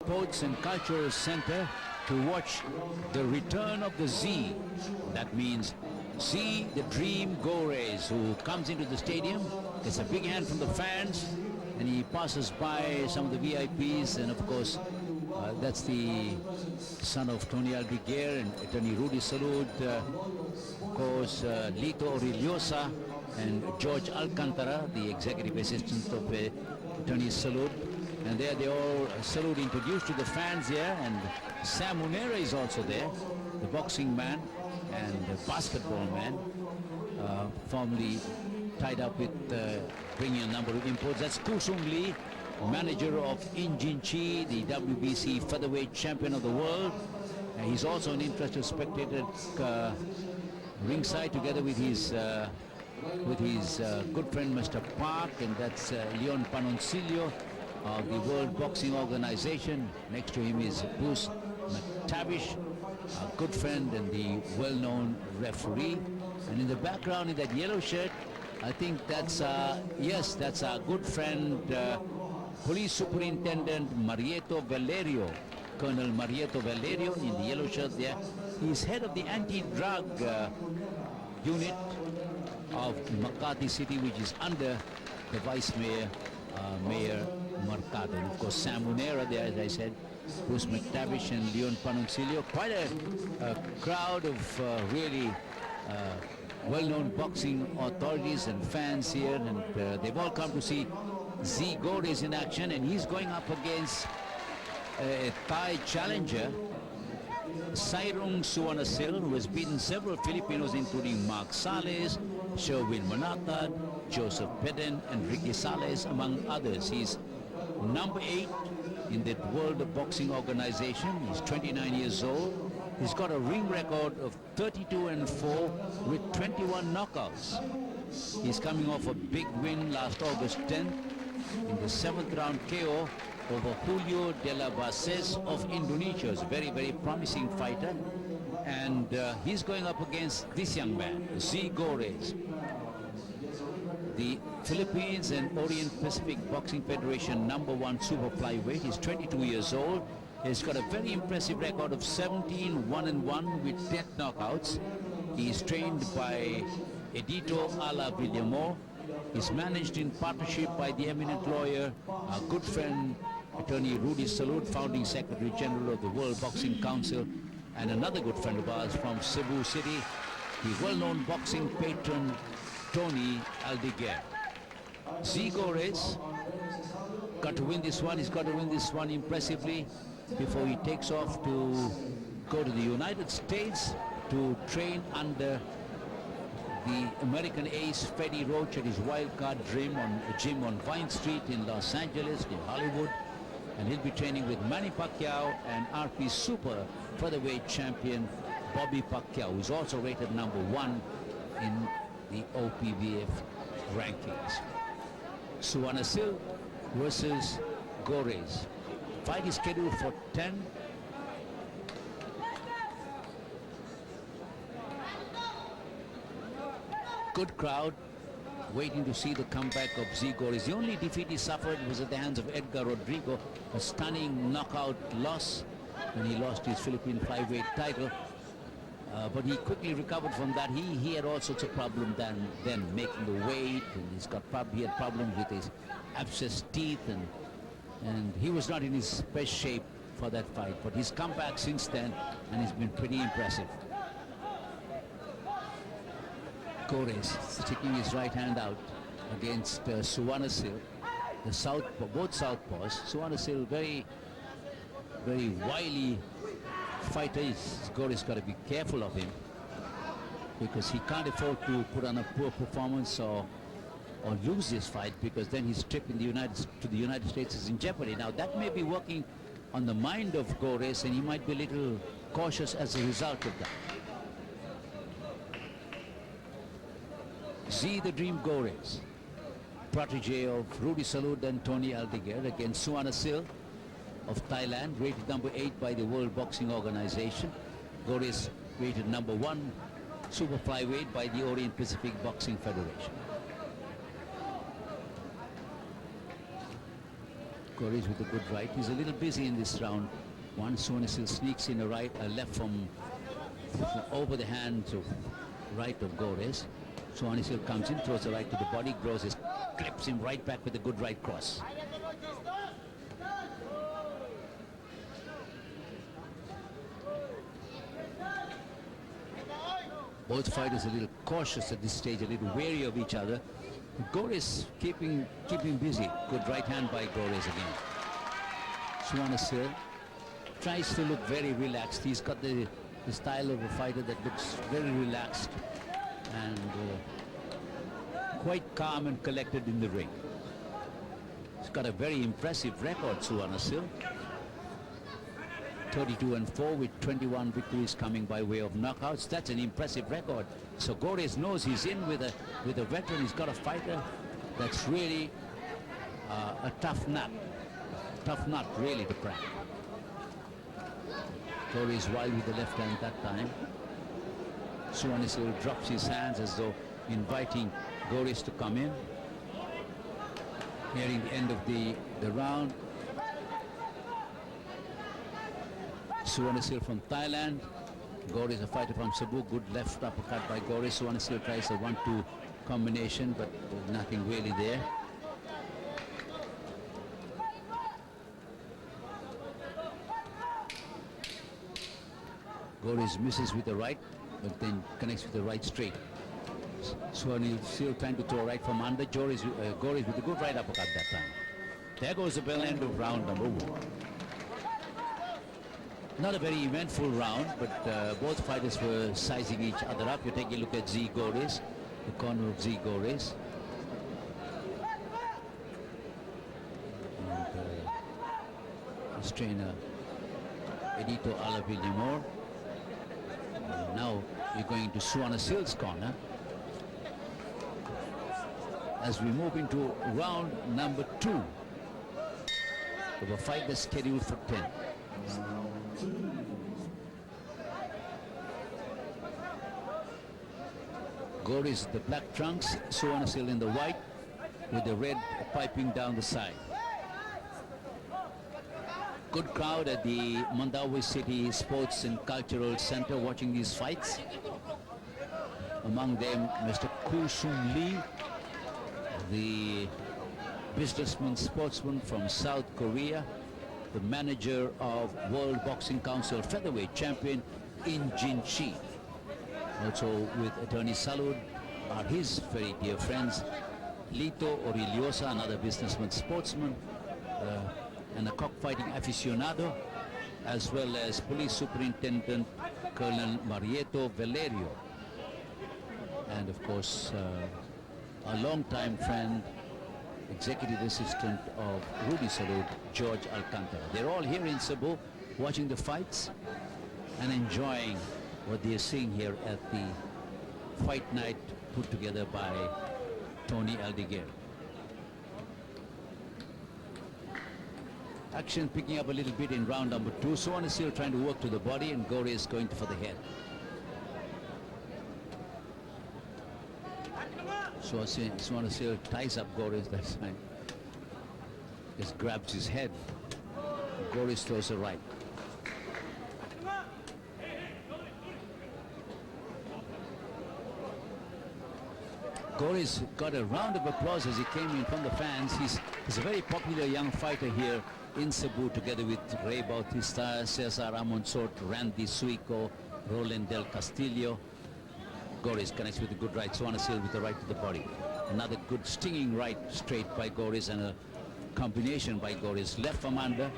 Sports and Cultural Center to watch the return of the Z. That means Z, the Dream Gorres, who comes into the stadium, gets a big hand from the fans, and he passes by some of the VIPs, and of course, that's the son of Tony Aldeguer and Attorney Rudy Salud, of course, Lito Orillosa and George Alcantara, the executive assistant of Attorney Salud. And there they all Salud introduced to the fans here, and Sam Munera is also there, the boxing man and the basketball man, formerly tied up with bringing a number of imports. That's Kusum Lee, manager of Injinchi, the WBC featherweight champion of the world. And he's also an interested spectator ringside together with his good friend Mr. Park, and that's Leon Panoncillo of the World Boxing Organization. Next to him is Bruce McTavish, a good friend and the well-known referee. And in the background in that yellow shirt, I think that's yes, that's our good friend Police Superintendent Marieto Valerio, Colonel Marieto Valerio in the yellow shirt there. He's head of the anti-drug unit of Makati City, which is under the Vice Mayor, Mayor Mercado. And of course, Sam Munera there, as I said, Bruce McTavish and Leon Panoncillo. Quite a crowd of really well-known boxing authorities and fans here, and they've all come to see Z Gorres in action, and he's going up against a Thai challenger, Sairung Suwanasil, who has beaten several Filipinos, including Mark Sales, Sherwin Manatad, Joseph Peden, and Ricky Sales, among others. He's number 8 in the World Boxing Organization. He's 29 years old. He's got a ring record of 32-4 with 21 knockouts. He's coming off a big win last August 10th in the 7th round KO over Julio de la Bases of Indonesia. He's a very, very promising fighter. And he's going up against this young man, Z Gorres. The Philippines and Orient Pacific Boxing Federation #1 super flyweight. He's 22 years old. He's got a very impressive record of 17-1-1 with 10 knockouts. He's trained by Edito Ala Villamor. He's managed in partnership by the eminent lawyer, our good friend, Attorney Rudy Salud, founding Secretary General of the World Boxing Council, and another good friend of ours from Cebu City, the well-known boxing patron, Tony Aldeguer. Z Gorres got to win this one. He's got to win this one impressively before he takes off to go to the United States to train under the American ace Freddie Roach at his Wildcard gym on Vine Street in Los Angeles, in Hollywood. And he'll be training with Manny Pacquiao and RP Super featherweight champion Bobby Pacquiao, who's also rated #1 in the OPBF rankings. Suwanasil versus Gorres. Fight is scheduled for 10. Good crowd waiting to see the comeback of Z Gorres. The only defeat he suffered was at the hands of Edgar Rodrigo, a stunning knockout loss when he lost his Philippine flyweight title. But he quickly recovered from that. He had all sorts of problems then making the weight, and he had problems with his abscessed teeth, and he was not in his best shape for that fight. But he's come back since then, and he's been pretty impressive. Gorres sticking his right hand out against Suwanasil, both southpaws. Suwanasil, very, very wily fighter. Gorres got to be careful of him because he can't afford to put on a poor performance or lose this fight, because then his trip to the United States is in jeopardy. Now that may be working on the mind of Gorres, and he might be a little cautious as a result of that. Z the Dream Gorres, protege of Rudy Salud and Tony Aldeguer, against Suwanasil of Thailand, rated #8 by the World Boxing Organization. Gorres rated #1 super flyweight by the Orient Pacific Boxing Federation. Gorres with a good right. He's a little busy in this round. One Suwanasil sneaks in a left from over the hand to right of Gorres. Suwanasil comes in, throws a right to the body. Gorres clips him right back with a good right cross. Both fighters a little cautious at this stage, a little wary of each other. Gorres keeping busy. Good right hand by Gorres again. Suwanasil tries to look very relaxed. He's got the style of a fighter that looks very relaxed and quite calm and collected in the ring. He's got a very impressive record, Suwanasil. 32-4 with 21 victories coming by way of knockouts. That's an impressive record. So Gorres knows he's in with a veteran. He's got a fighter that's really a tough nut really to crack. Gorres wild with the left hand that time. Suwanasil drops his hands as though inviting Gorres to come in. Nearing the end of the round. Suwanasil from Thailand. Gorres, a fighter from Cebu. Good left uppercut by Gorres. Suwanasil tries a 1-2 combination, but nothing really there. Gorres misses with the right, but then connects with the right straight. Suwanasil trying to throw a right from under. Gorres with a good right uppercut that time. There goes the bell end of round number 1. Not a very eventful round, but both fighters were sizing each other up. You take a look at Z Gorres, the corner of Z Gorres. And his trainer, Edito Alavillamor. Now you're going to Suwanasil's corner. As we move into round number 2 of a fight that's scheduled for 10. Gorres the black trunks, Suwanasil in the white with the red piping down the side. Good crowd at the Mandaue City Sports and Cultural Center watching these fights. Among them, Mr. Koo Soon Lee, the businessman, sportsman from South Korea, the manager of World Boxing Council featherweight champion In Jin Chi. Also with Attorney Salud are his very dear friends, Lito Oriliosa, another businessman, sportsman, and a cockfighting aficionado, as well as Police Superintendent Colonel Marieto Valerio, and of course a long-time friend, Executive Assistant of Rudy Salud, George Alcantara. They're all here in Cebu watching the fights and enjoying what they're seeing here at the fight night put together by Tony Aldeguer. Action picking up a little bit in round number 2. Suwanasil trying to work to the body and Gorres going for the head. Suwanasil ties up Gorres that time. Just grabs his head. Gorres throws a right. Gorres got a round of applause as he came in from the fans. He's a very popular young fighter here in Cebu, together with Ray Bautista, Cesar Amonsort, Randy Suico, Roland Del Castillo. Gorres connects with a good right. Suwanasil with the right to the body. Another good stinging right straight by Gorres and a combination by Gorres. Left from under,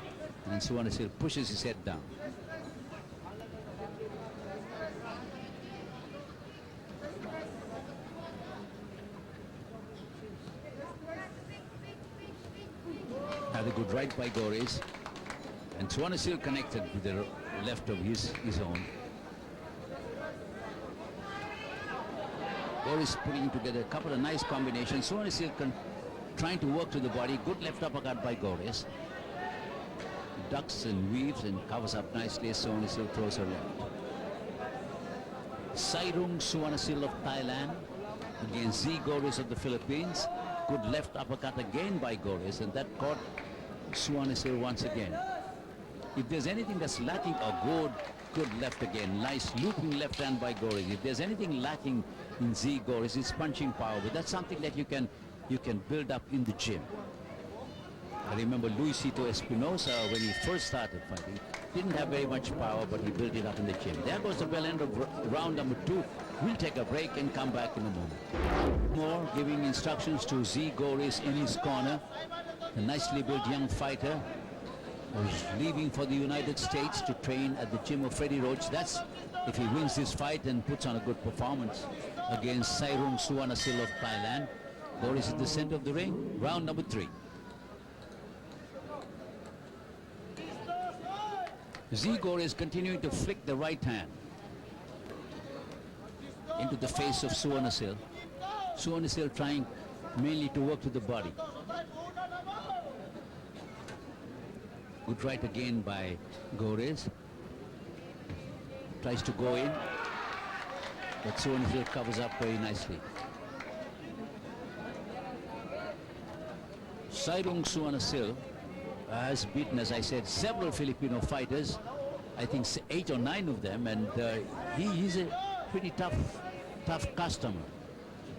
and Suwanasil pushes his head down. Another good right by Gorres, and Suwanasil connected with the left of his own. Gorres putting together a couple of nice combinations. Suwanasil trying to work to the body. Good left uppercut by Gorres. Ducks and weaves and covers up nicely. Suwanasil throws her left. Sairung Suwanasil of Thailand against Z Gorres of the Philippines. Good left uppercut again by Gorres, and that caught Suwanasil once again. If there's anything that's lacking, a good left again. Nice looping left hand by Gorres. If there's anything lacking in Z Gorres, it's punching power. But that's something that you can build up in the gym. I remember Luisito Espinosa, when he first started fighting, didn't have very much power, but he built it up in the gym. There goes the bell end of round number 2. We'll take a break and come back in a moment. More giving instructions to Z Gorres in his corner. A nicely built young fighter who's leaving for the United States to train at the gym of Freddie Roach. That's if he wins this fight and puts on a good performance against Sairung Suwanasil of Thailand. Gorres at the center of the ring, round number 3. Z Gorres continuing to flick the right hand into the face of Suwanasil. Suwanasil trying mainly to work to the body. Good right again by Gorres. Tries to go in, but Suwanasil covers up very nicely. Sairung Suwanasil has beaten, as I said, several Filipino fighters. I think 8 or 9 of them, and he's a pretty tough customer.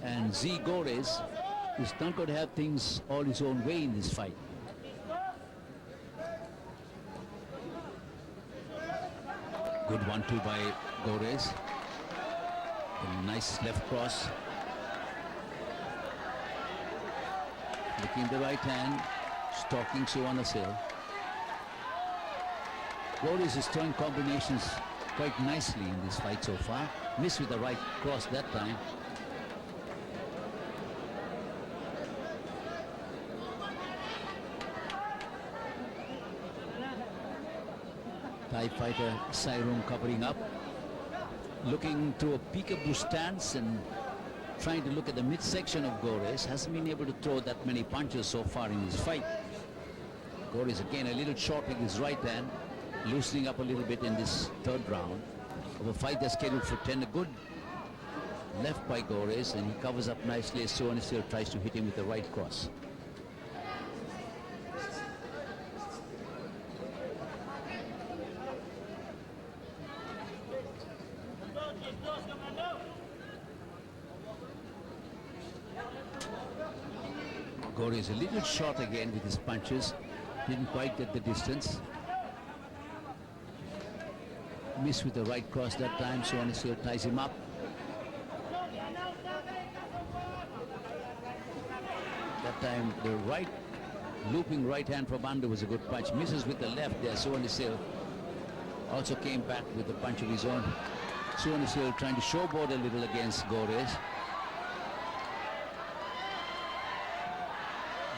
And Z Gorres is not going to have things all his own way in this fight. Good 1-2 by Gorres. A nice left cross. Looking the right hand, stalking Suwanasil. Gorres is throwing combinations quite nicely in this fight so far. Missed with the right cross that time. Thai fighter Sairung covering up, looking to a peekaboo stance and trying to look at the midsection of Gorres. Hasn't been able to throw that many punches so far in this fight. Gorres again a little short with his right hand, loosening up a little bit in this 3rd round of a fight that's scheduled for 10. A good left by Gorres, and he covers up nicely as Suwanasil tries to hit him with the right cross. Gorres a little short again with his punches. Didn't quite get the distance. Missed with the right cross that time. Suwanasil ties him up. That time the right looping right hand from under was a good punch. Misses with the left there. Suwanasil also came back with a punch of his own. Suwanasil trying to showboat a little against Gorres.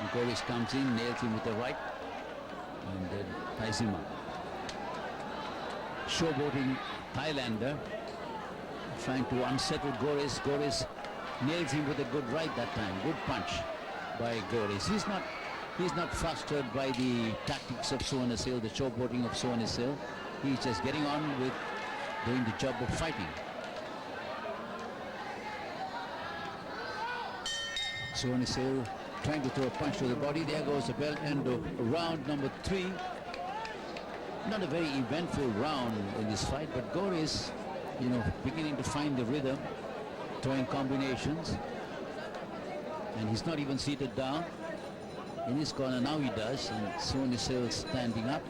And Gorres comes in, nails him with the right, and then ties him up. Showboating Thailander, trying to unsettle Gorres. Gorres nails him with a good right that time. Good punch by Gorres. He's not frustrated by the tactics of Suwanasil, the showboating of Suwanasil. He's just getting on with doing the job of fighting. Suwanasil trying to throw a punch to the body. There goes the bell end of round number 3. Not a very eventful round in this fight, but Gorres, beginning to find the rhythm, throwing combinations, and he's not even seated down in his corner. Now he does, and Suwanasil standing up.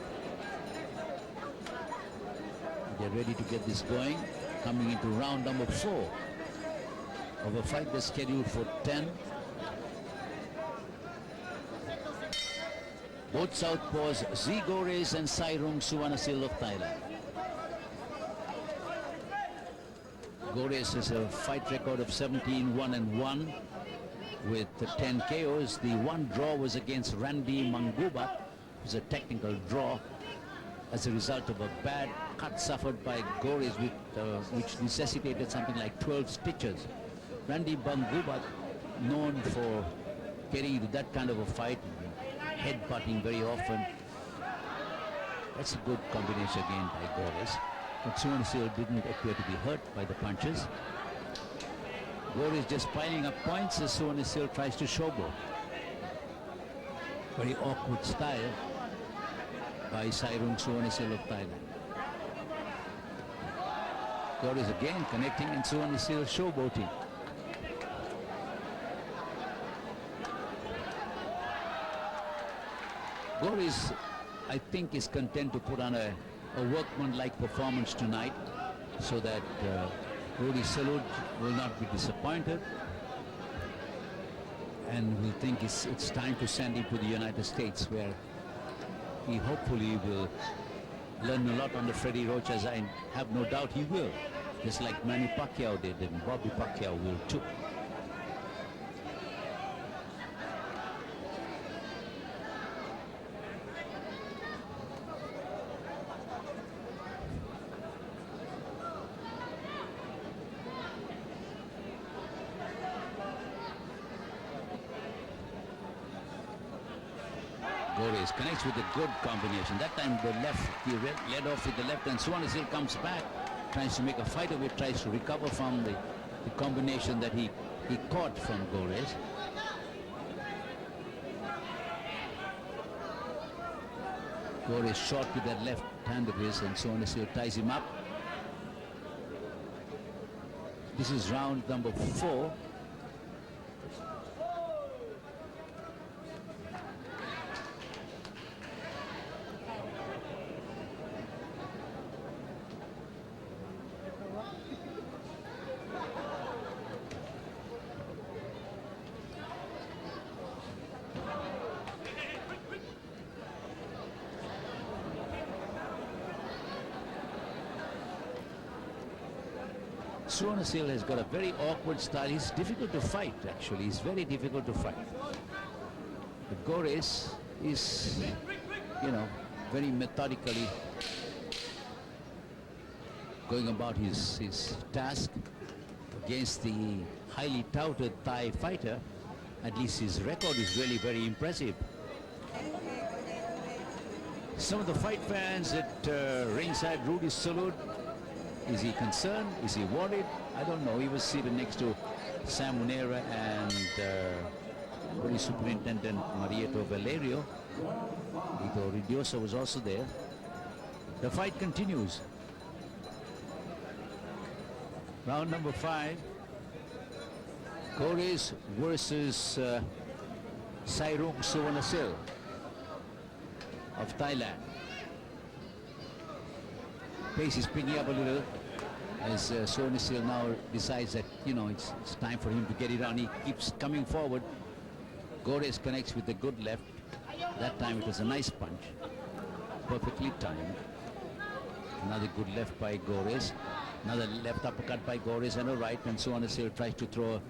They're ready to get this going, coming into round number 4 of a fight that's scheduled for 10. Both southpaws, Z Gorres and Sairung Suwanasil of Thailand. Gorres has a fight record of 17-1-1 with 10 KOs. The one draw was against Randy Mangubat. It was a technical draw as a result of a bad cut suffered by Gorres, which necessitated something like 12 stitches. Randy Mangubat, known for getting into that kind of a fight, head-butting very often. That's a good combination again by Gorres. But Suwanasil didn't appear to be hurt by the punches. Gorres just piling up points as Suwanasil tries to showboat. Very awkward style. by Sairung Suwanasil of Thailand. Gorres again connecting and Suwanasil showboating. Gorres, I think, is content to put on a workman-like performance tonight so that Rudy Salud will not be disappointed and will think it's time to send him to the United States, where he hopefully will learn a lot under Freddie Roach, as I have no doubt he will, just like Manny Pacquiao did and Bobby Pacquiao will too. Gorres connects with a good combination. That time the left, he led off with the left, and Suwanasil comes back, tries to make a fight of it, tries to recover from the combination that he caught from Gorres. Gorres short with that left hand of his, and Suwanasil ties him up. This is round number 4. Suwanasil has got a very awkward style. He's difficult to fight, actually. He's very difficult to fight. But Gorres is, you know, very methodically going about his task against the highly touted Thai fighter. At least his record is really very impressive. Some of the fight fans at ringside, Rudy Salud, is he concerned? Is he worried? I don't know. He was seated next to Sam Munera and Police Superintendent Marieto Valerio. Ito Ridiosa was also there. The fight continues. Round number 5. Gorres versus Sairung Suwanasil of Thailand. Pace is picking up a little as Suwanasil now decides that, you know, it's time for him to get it on. He keeps coming forward. Gorres connects with a good left. That time it was a nice punch, perfectly timed. Another good left by Gorres. Another left uppercut by Gorres and a right, and Suwanasil tries to throw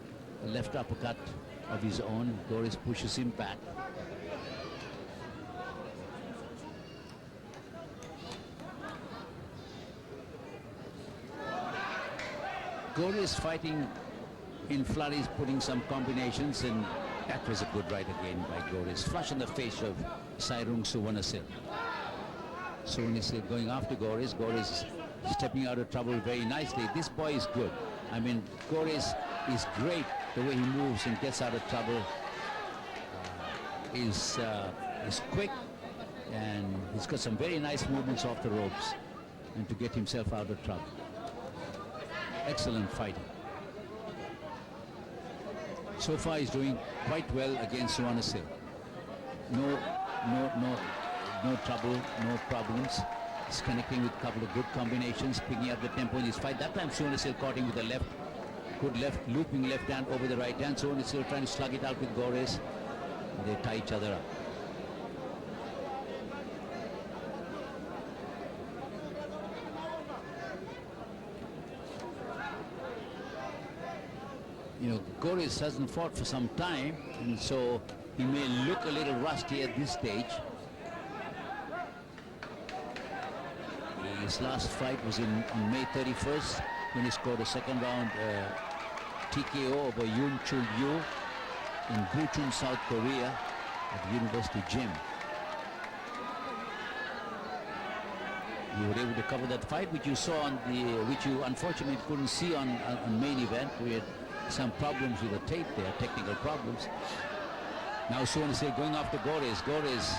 a left uppercut of his own. Gorres pushes him back. Gorres fighting in flurries, putting some combinations, and that was a good right again by Gorres. Flush in the face of Sairung Suwanasil. Suwanasil going after Gorres. Gorres stepping out of trouble very nicely. This boy is good. I mean, Gorres is great. The way he moves and gets out of trouble is quick, and he's got some very nice movements off the ropes and to get himself out of trouble. Excellent fighting. So far he's doing quite well against Suwanasil. No trouble, no problems. He's connecting with a couple of good combinations, picking up the tempo in his fight. That time Suwanasil caught him with the left, good left, looping left hand over the right hand. Suwanasil trying to slug it out with Gorres. They tie each other up. You know, Gorres hasn't fought for some time, and so he may look a little rusty at this stage. His last fight was on May 31st when he scored a second round TKO over Yoon Chul Yu in Buchun, South Korea at the University Gym. You were able to cover that fight, which you saw on which you unfortunately couldn't see on main event. We had some problems with the tape there, technical problems. Now Suwanasil going after Gorres. Gorres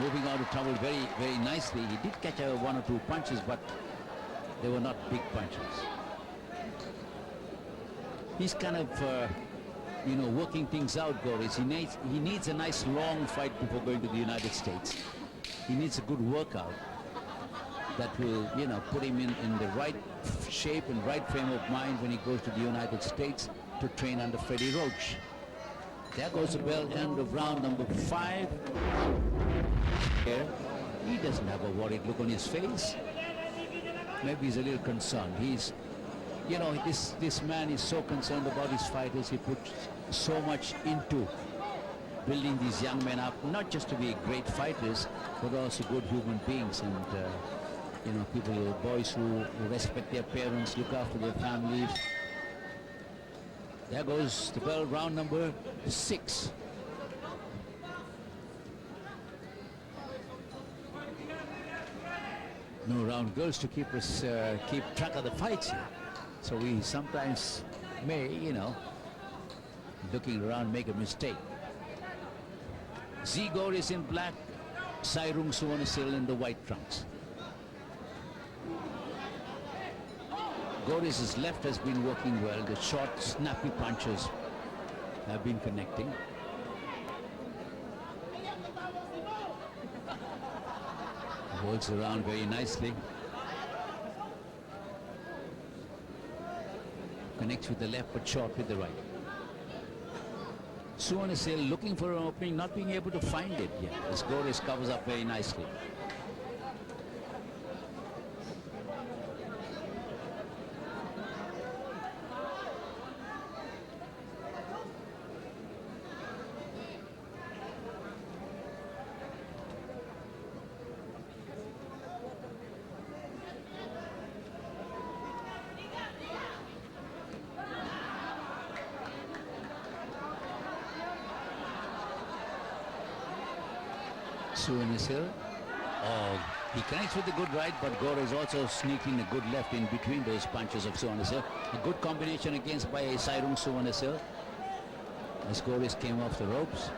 moving out of trouble very, very nicely. He did catch one or two punches, but they were not big punches. He's kind of, working things out, Gorres. He needs a nice long fight before going to the United States. He needs a good workout that will, put him in the right shape and right frame of mind when he goes to the United States to train under Freddie Roach. There goes the bell, end of round number 5. Here, he doesn't have a worried look on his face. Maybe he's a little concerned. He's, this man is so concerned about his fighters. He puts so much into building these young men up, not just to be great fighters, but also good human beings and, boys who respect their parents, look after their families. There goes the bell, round number 6. No round girls to keep track of the fights here. So we sometimes may, looking around, make a mistake. Gorres in black, Sairung Suwanasil in the white trunks. Gorres' left has been working well. The short, snappy punches have been connecting. Works around very nicely. Connects with the left but short with the right. Suwanasil looking for an opening, not being able to find it yet, as Gorres covers up very nicely. Suwanasil. Oh, he connects with the good right, but Gorres also sneaking a good left in between those punches of Suwanasil. A good combination against by Sairung Suwanasil as Gorres came off the ropes.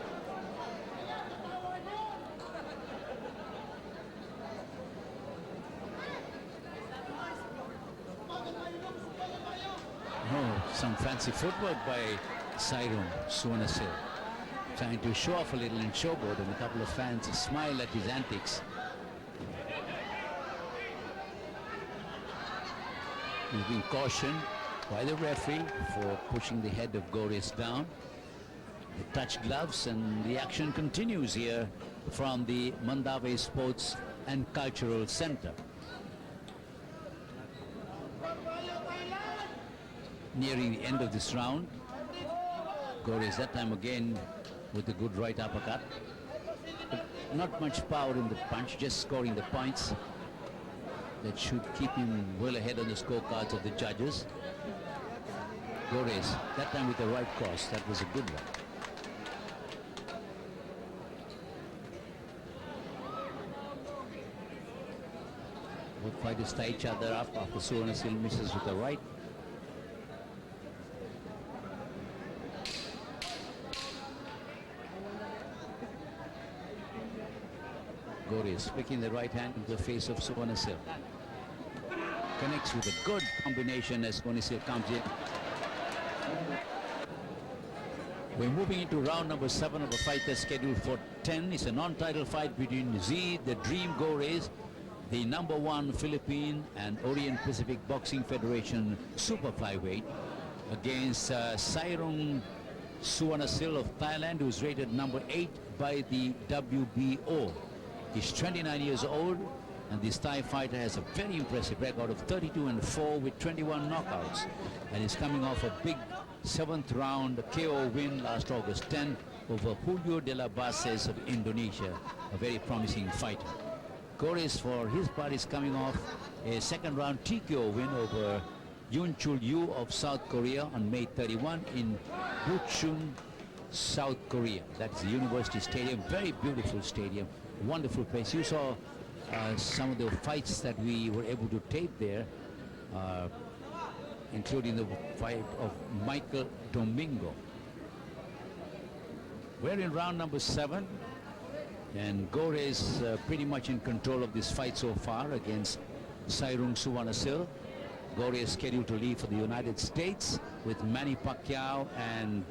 Oh, some fancy footwork by Sairung Suwanasil. Trying to show off a little in showboat, and a couple of fans smile at his antics. He's been cautioned by the referee for pushing the head of Gorres down. The touch gloves, and the action continues here from the Mandaue Sports and Cultural Center. Nearing the end of this round, Gorres that time again with a good right uppercut. But not much power in the punch, just scoring the points that should keep him well ahead on the scorecards of the judges. Gorres, that time with the right cross, that was a good one. Both fighters tie each other up after Suwanasil misses with the right. Gorres flicking the right hand into the face of Suwanasil. Connects with a good combination as Suwanasil comes in. We're moving into round number 7 of a fight that's scheduled for 10. It's a non-title fight between Z, the Dream Gorres, the #1 Philippine and Orient Pacific Boxing Federation super flyweight, against Sairung Suwanasil of Thailand, who's rated number 8 by the WBO. He's 29 years old, and this Thai fighter has a very impressive record of 32-4 with 21 knockouts, and is coming off a big 7th round KO win last August 10 over Julio de la Bases of Indonesia, a very promising fighter. Gorres, for his part, is coming off a 2nd round TKO win over Yoon Chul Yu of South Korea on May 31 in Bucheon, South Korea. That's the University Stadium, very beautiful stadium, wonderful place. You saw some of the fights that we were able to tape there, including the fight of Michael Domingo. We're in round number 7. And Gorres pretty much in control of this fight so far against Sairung Suwanasil. Gorres is scheduled to leave for the United States with Manny Pacquiao and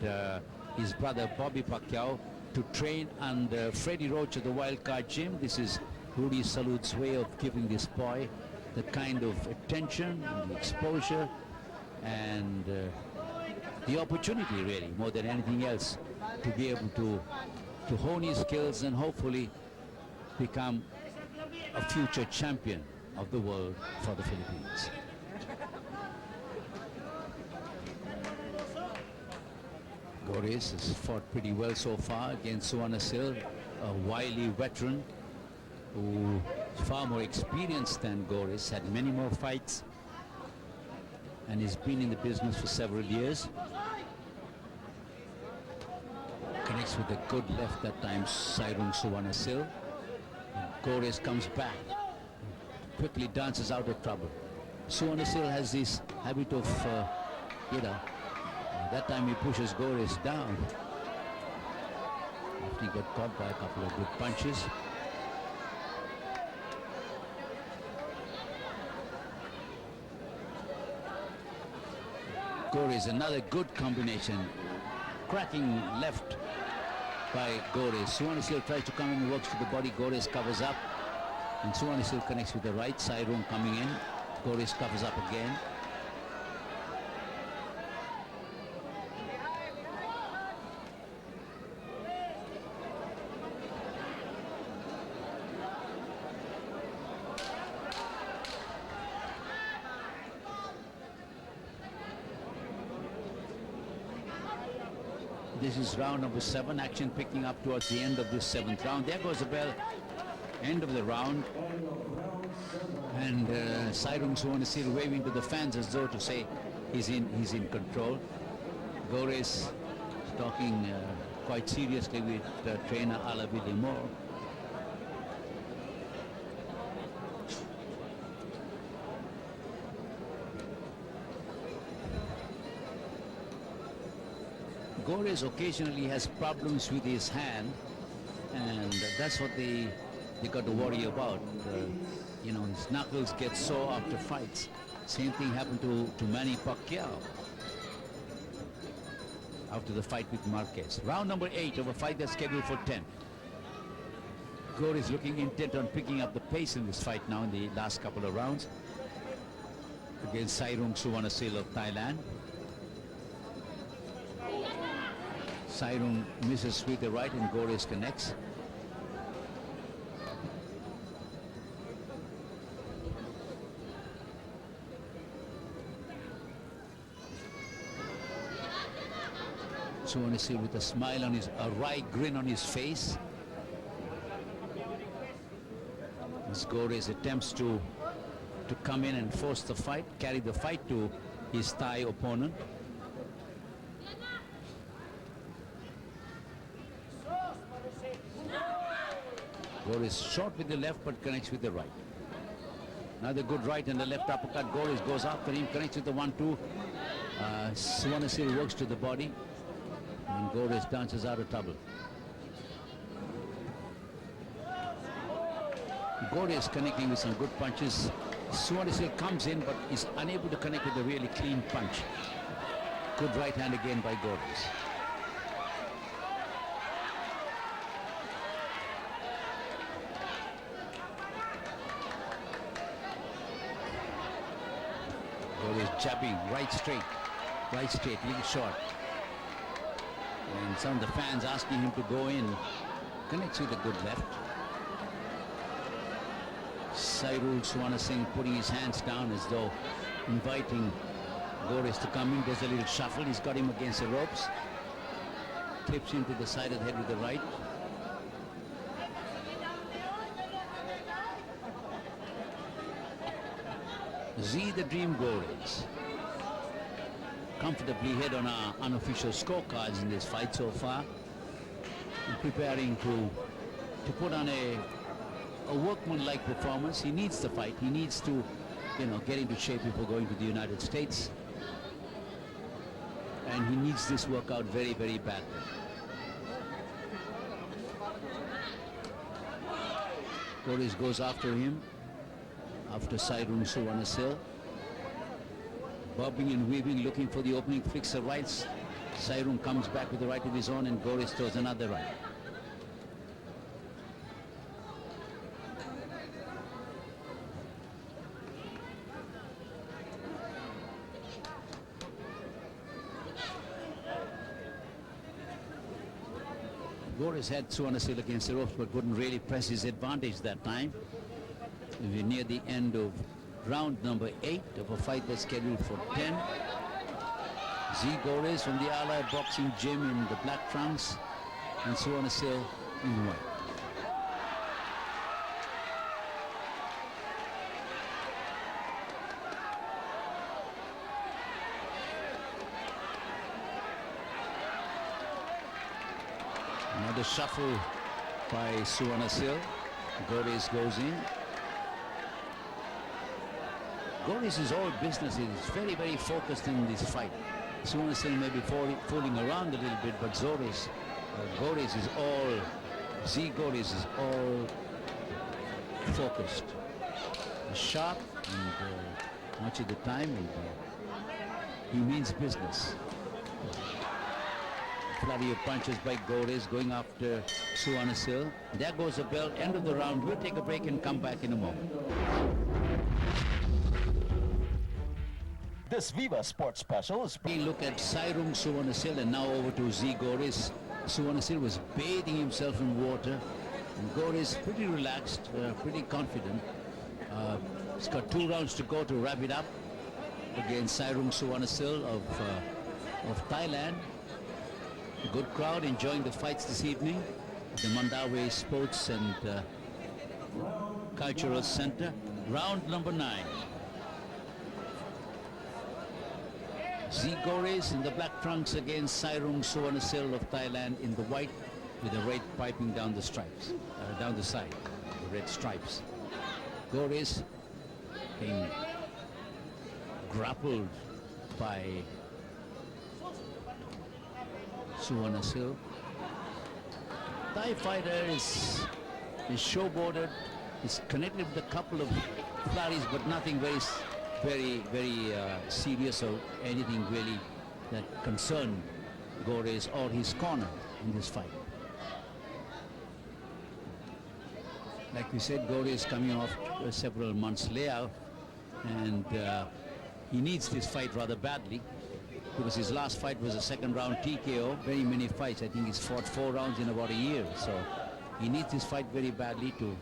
his brother Bobby Pacquiao to train under Freddie Roach at the Wildcard Gym. This is Rudy Salud's way of giving this boy the kind of attention and the exposure and the opportunity, really, more than anything else, to be able to hone his skills and hopefully become a future champion of the world for the Philippines. Gorres has fought pretty well so far against Suwanasil, a wily veteran who is far more experienced than Gorres, had many more fights and has been in the business for several years. Connects with a good left that time, Sairung Suwanasil. Gorres comes back, quickly dances out of trouble. Suwanasil has this habit of, that time he pushes Gorres down after he got caught by a couple of good punches. Gorres, another good combination. Cracking left by Gorres. Suwanasil tries to come in and works to the body. Gorres covers up. And Suwanasil connects with the right. Sairung coming in. Gorres covers up again. This is round number 7, action picking up towards the end of this 7th round. There goes the bell, end of the round. And Sairung Suwanasil waving to the fans as though to say he's in control. Gorres talking quite seriously with trainer Alavi Limor. Gorres occasionally has problems with his hand, and that's what they got to worry about. His knuckles get sore after fights. Same thing happened to Manny Pacquiao after the fight with Marquez. Round number 8 of a fight that's scheduled for 10. Gorres looking intent on picking up the pace in this fight now in the last couple of rounds against Sairung Suwanasil of Thailand. Sairung misses with the right and Gorres connects. Suwanasil with a smile on a wry grin on his face. As Gorres attempts to come in and force the fight, carry the fight to his Thai opponent. Gorres short with the left but connects with the right. Another good right and the left uppercut. Gorres goes after him, connects with the 1-2. Suwanasil works to the body and Gorres dances out of trouble. Gorres connecting with some good punches. Suwanasil comes in but is unable to connect with a really clean punch. Good right hand again by Gorres. Gorres jabbing, right straight, little short. And some of the fans asking him to go in. Connects with a good left. Sairung Suwanasil putting his hands down as though inviting Gorres to come in. Does a little shuffle. He's got him against the ropes. Clips him to the side of the head with the right. Z the Dream Gorres comfortably ahead on our unofficial scorecards in this fight so far, and preparing to put on a workmanlike performance. He needs the fight. He needs to, get into shape before going to the United States, and he needs this workout very, very badly. Gorres goes after him, after Sairung Suwanasil. Bobbing and weaving, looking for the opening, flicks the rights. Sairung comes back with the right of his own, and Gorres throws another right. Gorres had Suwanasil against the ropes, but wouldn't really press his advantage that time. We're near the end of round number 8 of a fight that's scheduled for 10. Z. Gorres from the Allied Boxing Gym in the black trunks, and Suwanasil in white. Another shuffle by Suwanasil. Gorres goes in. Gorres is all business. He's very, very focused in this fight. Suwanasil may be fooling around a little bit, but Gorres is all, Z. Gorres is all focused. Sharp and much of the time, and he means business. Flurry of punches by Gorres going after Suwanasil. There goes the bell, end of the round. We'll take a break and come back in a moment. This Viva Sports Special is... We look at Sairung Suwanasil, and now over to Z. Gorres. Suwanasil was bathing himself in water, and Gorres pretty relaxed, pretty confident. He's got 2 rounds to go to wrap it up against Sairung Suwanasil of Thailand. A good crowd enjoying the fights this evening at the Mandaue Sports and Cultural Center. Round number 9. Z. Gorres in the black trunks against Sairung Suwanasil of Thailand in the white, with the red piping down the stripes, down the side, the red stripes. Gorres being grappled by Suwanasil. Thai fighter is showboarded, is connected with a couple of flurries, but nothing very serious or anything really that concerned Gorres or his corner in this fight. Like we said, Gorres coming off several months layoff, and he needs this fight rather badly, because his last fight was a second round TKO. Very many fights. I think he's fought 4 rounds in about a year. So he needs this fight very badly to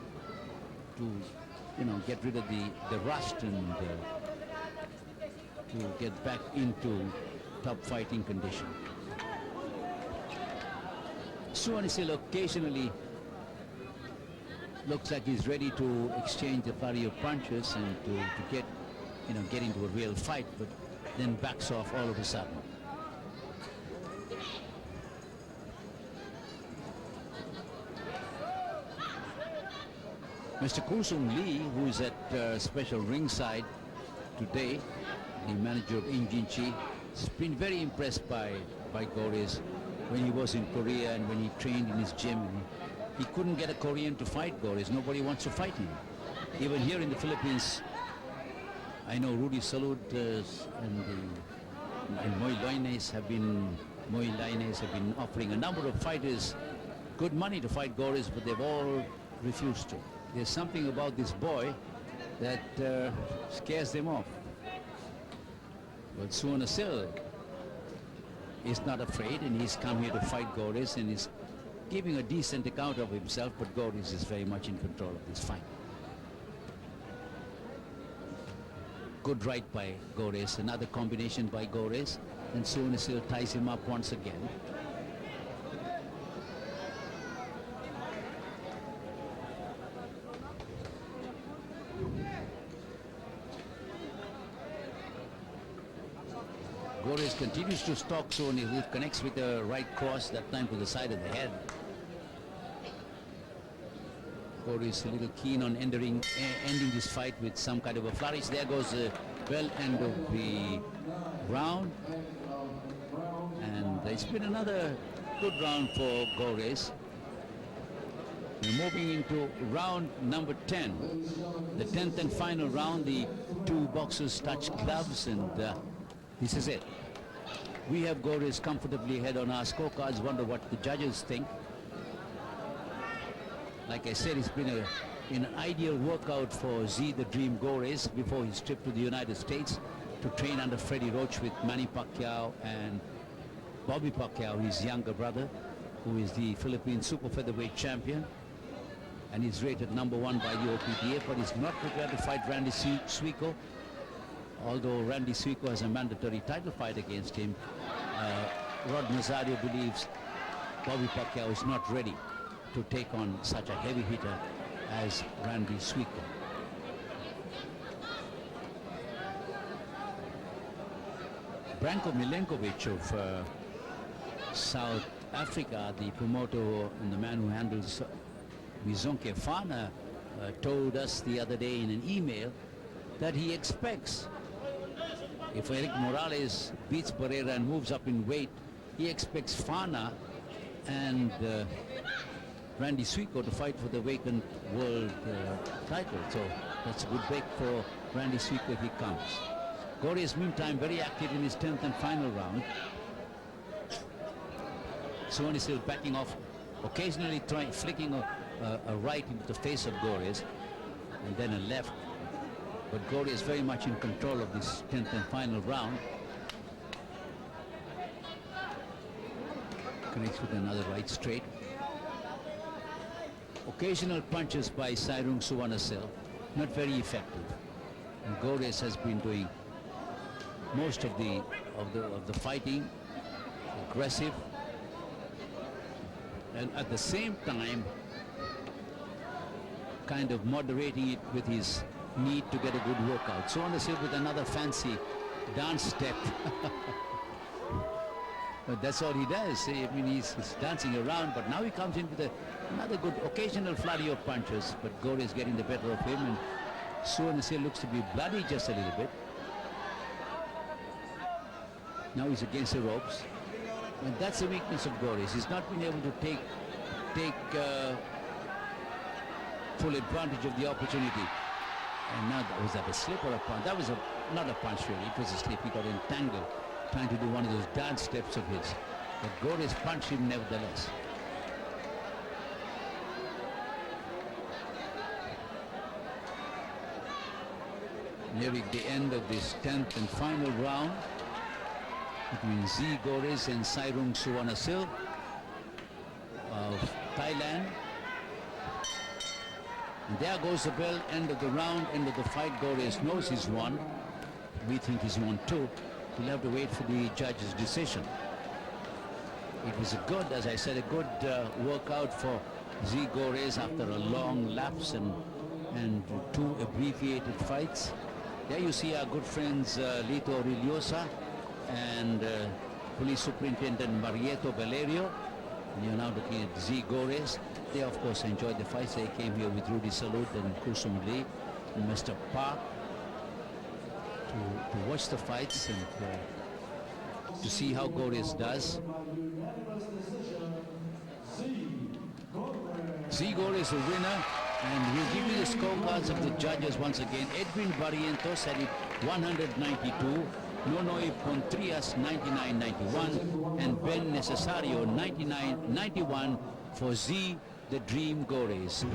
get rid of the rust and to get back into top fighting condition. Suwanasil occasionally looks like he's ready to exchange the flurry of punches and to get into a real fight, but then backs off all of a sudden. Mr. Kusung Lee, who is at special ringside today, the manager of Injinchi, has been very impressed by Gorres when he was in Korea and when he trained in his gym. He couldn't get a Korean to fight Gorres. Nobody wants to fight him. Even here in the Philippines, I know Rudy Salud and Moy Lainez have been offering a number of fighters good money to fight Gorres, but they've all refused to. There's something about this boy that scares them off. But Suwanasil is not afraid, and he's come here to fight Gorres, and he's giving a decent account of himself, but Gorres is very much in control of this fight. Good right by Gorres, another combination by Gorres, and Suwanasil ties him up once again. Gorres continues to stalk Suwanasil, connects with the right cross, that time to the side of the head. Gorres a little keen on ending this fight with some kind of a flourish. There goes the well end of the round. And it's been another good round for Gorres. We're moving into round number 10. The 10th and final round. The two boxers touch gloves, and this is it. We have Gorres comfortably ahead on our scorecards. Wonder what the judges think. Like I said, it's been an ideal workout for Z the Dream Gorres before his trip to the United States to train under Freddie Roach with Manny Pacquiao and Bobby Pacquiao, his younger brother, who is the Philippine super featherweight champion, and he's rated #1 by the OPDA, but he's not prepared to fight Randy Suico, although Randy Suico has a mandatory title fight against him. Rod Nazario believes Bobby Pacquiao is not ready to take on such a heavy hitter as Randy Suico. Branko Milenkovic of South Africa, the promoter and the man who handles Mizonke Fana, told us the other day in an email that he expects, if Eric Morales beats Barrera and moves up in weight, he expects Fana and Randy Suico to fight for the vacant world title. So that's a good break for Randy Suico if he comes. Gorres, meantime, very active in his 10th and final round. Suwanasil backing off, occasionally flicking a right into the face of Gorres, and then a left. But Gorres very much in control of this 10th and final round. Connects with another right straight. Occasional punches by Sairung Suwanasil, not very effective. And Gorres has been doing most of the fighting, aggressive, and at the same time kind of moderating it with his need to get a good workout. Suwanasil with another fancy dance step. But that's all he does. I mean, he's dancing around, but now he comes in with another good occasional flurry of punches, but Gorres getting the better of him, and Suwanasil looks to be bloody just a little bit. Now he's against the ropes, and that's the weakness of Gorres. He's not been able to take full advantage of the opportunity. And now, was that a slip or a punch? That was not a punch really, it was a slip. He got entangled trying to do one of those dance steps of his. But Gorres punched him nevertheless. Nearing the end of this 10th and final round between Z Gorres and Sairung Suwanasil of Thailand. And there goes the bell, end of the round, end of the fight. Gorres knows he's won. We think he's won too. We'll have to wait for the judge's decision. It was a good, as I said, a good workout for Z Gorres after a long lapse and two abbreviated fights. There you see our good friends Lito Aureliosa and Police Superintendent Marieto Valerio. And you're now looking at Z Gorres. They of course enjoyed the fights. They came here with Rudy Salud and Kusum Lee and Mr. Park to watch the fights and to see how Gorres does. Z Gorres the winner, and we'll give you the scorecards of the judges once again. Edwin Barrientos had it 192, Nonoy Pontrias 99.91, and Ben Necesario 99.91 for Z the Dream Gorres.